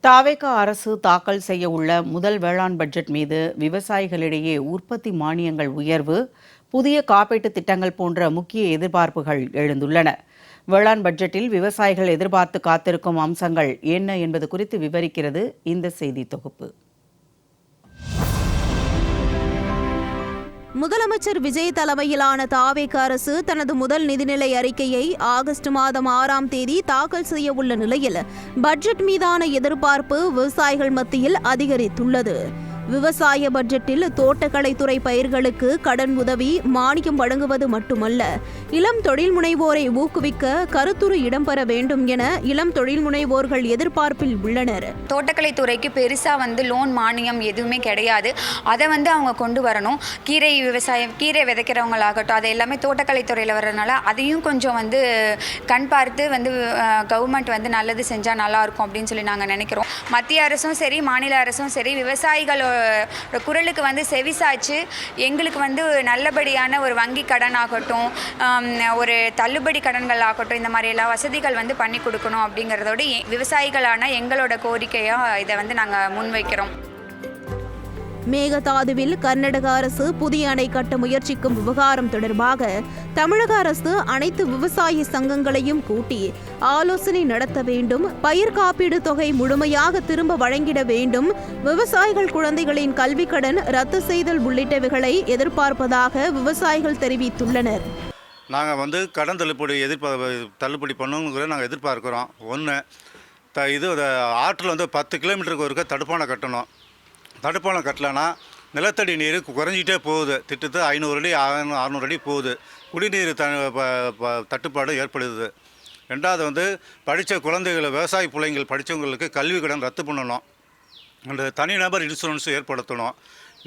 தாவேக அரசு தாக்கல் செய்ய உள்ள முதல் வேளாண் பட்ஜெட் மீது விவசாயிகளிடையே உற்பத்தி மானியங்கள் உயர்வு, புதிய காப்பீட்டு திட்டங்கள் போன்ற முக்கிய எதிர்பார்ப்புகள் எழுந்துள்ளன. வேளாண் பட்ஜெட்டில் விவசாயிகள் எதிர்பார்த்து காத்திருக்கும் அம்சங்கள் என்ன என்பது குறித்து விவரிக்கிறது இந்த செய்தி தொகுப்பு. முதலமைச்சர் விஜய் தலைமையிலான தாவேக அரசு தனது முதல் நிதிநிலை அறிக்கையை ஆகஸ்ட் மாதம் 6ஆம் தேதி தாக்கல் செய்ய உள்ள நிலையில் பட்ஜெட் மீதான எதிர்பார்ப்பு விவசாயிகள் மத்தியில் அதிகரித்துள்ளது. விவசாய பட்ஜெட்டில் தோட்டக்கலைத்துறை பயிர்களுக்கு கடன் உதவி, மானியம் வழங்குவது மட்டுமல்ல, இளம் தொழில் முனைவோரை ஊக்குவிக்க கருத்துரு இடம்பெற வேண்டும் என இளம் தொழில் முனைவோர்கள் எதிர்பார்ப்பில் உள்ளனர். தோட்டக்கலைத்துறைக்கு பெருசா லோன் மானியம் எதுவுமே கிடையாது. அதை அவங்க கொண்டு வரணும். கீரை விதைக்கிறவங்களாகட்டும், அது எல்லாமே தோட்டக்கலைத்துறையில் வர்றதுனால அதையும் கொஞ்சம் கண் பார்த்து கவர்மெண்ட் நல்லது செஞ்சால் நல்லா இருக்கும் அப்படின்னு சொல்லி நாங்கள் நினைக்கிறோம். மத்திய அரசும் சரி, மாநில அரசும் சரி, விவசாயிகளோட குரலுக்கு செவிசாய்ச்சு எங்களுக்கு நல்லபடியான ஒரு வங்கி கடன் ஆகட்டும், ஒரு தள்ளுபடி கடன்கள் ஆகட்டும், இந்த மாதிரி எல்லா வசதிகள் பண்ணி கொடுக்கணும் அப்படிங்கிறதோடு விவசாயிகளான எங்களோட கோரிக்கையாக இதை நாங்கள் முன்வைக்கிறோம். மேகதாதுவில் கர்நாடக அரசு புதிய அணை கட்ட முயற்சிக்கும் விவகாரம் தொடர்பாக தமிழக அரசு அனைத்து விவசாய சங்கங்களையும் கூட்டி ஆலோசனை நடத்த வேண்டும், பயிர் காப்பீடு தொகை முழுமையாக திரும்ப வழங்கிட வேண்டும், விவசாயிகள் குழந்தைகளின் கல்விக் கடன் ரத்து செய்தல் உள்ளிட்டவைகளை எதிர்பார்ப்பதாக விவசாயிகள் தெரிவித்துள்ளனர். நாங்கள் கடன் தள்ளுபடி பண்ணணுங்கிற நாங்கள் எதிர்பார்க்குறோம். ஒன்று, இது ஆற்றில் 10 கிலோமீட்டருக்கு ஒருக்க தடுப்பானை கட்டணும். தடுப்பானை கட்டலைன்னா நிலத்தடி நீர் குறைஞ்சிட்டே போகுது. திட்டத்து 500 அடி 600 அடி போகுது. குடிநீர் தட்டுப்பாடு ஏற்படுது. ரெண்டாவது படித்த குழந்தைகள், விவசாய பிள்ளைங்கள் படித்தவங்களுக்கு கல்வி கடன் ரத்து பண்ணணும். அந்த தனிநபர் இன்சூரன்ஸ் ஏற்படுத்தணும்.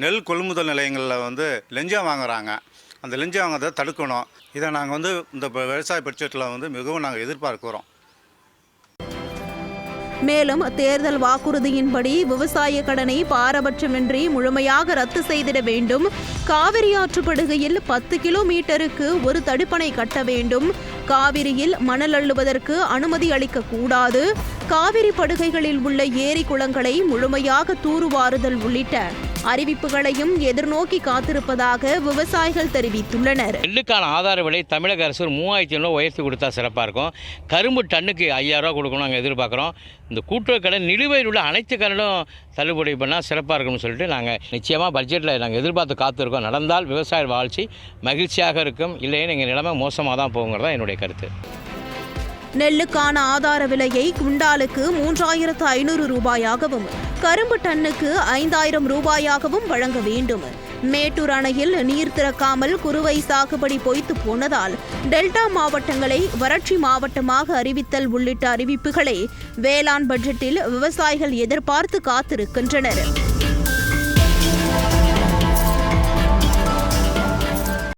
நெல் கொள்முதல் நிலையங்களில் லஞ்சம் வாங்குகிறாங்க. அந்த லஞ்சம் வாங்குறதை தடுக்கணும். இதை நாங்கள் இந்த விவசாய பட்ஜெட்டில் மிகவும் நாங்கள் எதிர்பார்க்கிறோம். மேலும் தேர்தல் வாக்குறுதியின்படி விவசாய கடனை பாரபட்சமின்றி முழுமையாக ரத்து செய்திட வேண்டும், காவிரி ஆற்றுப்படுகையில் 10 கிலோமீட்டருக்கு ஒரு தடுப்பணை கட்ட வேண்டும், காவிரியில் மணல் அள்ளுவதற்கு அனுமதி அளிக்கக்கூடாது, காவிரி படுகைகளில் உள்ள ஏரி குளங்களை முழுமையாக தூர்வாறுதல் உள்ளிட்ட அறிவிப்புகளையும் எதிர்நோக்கி காத்திருப்பதாக விவசாயிகள் தெரிவித்துள்ளனர். நெல்லுக்கான ஆதார விலை தமிழக அரசு 3500 உயர்த்தி கொடுத்தா சிறப்பாக இருக்கும். கரும்பு டன்னுக்கு 5000 ரூபா கொடுக்கணும் நாங்கள் எதிர்பார்க்குறோம். இந்த கூட்டுறவு கடன் நிலுவையில் உள்ள அனைத்து கடனும் தள்ளுபடி பண்ணால் சிறப்பாக இருக்கும்னு சொல்லிட்டு நாங்கள் நிச்சயமாக பட்ஜெட்டில் நாங்கள் எதிர்பார்த்து காத்திருக்கோம். நடந்தால் விவசாய வாழ்ச்சி மகிழ்ச்சியாக இருக்கும், இல்லையே எங்கள் நிலைமை மோசமாக தான் போகுங்கிறதா என்னுடைய கருத்து. நெல்லுக்கான ஆதார விலையை குண்டாலுக்கு 3500 ரூபாயாகவும், கரும்பு டன்னுக்கு 5000 ரூபாயாகவும் வழங்க வேண்டும். மேட்டூர் அணையில் நீர் திறக்காமல் குறுவை சாகுபடி பொய்த்து போனதால் டெல்டா மாவட்டங்களை வறட்சி மாவட்டமாக அறிவித்தல் உள்ளிட்ட அறிவிப்புகளை வேளாண் பட்ஜெட்டில் விவசாயிகள் எதிர்பார்த்து காத்திருக்கின்றனர்.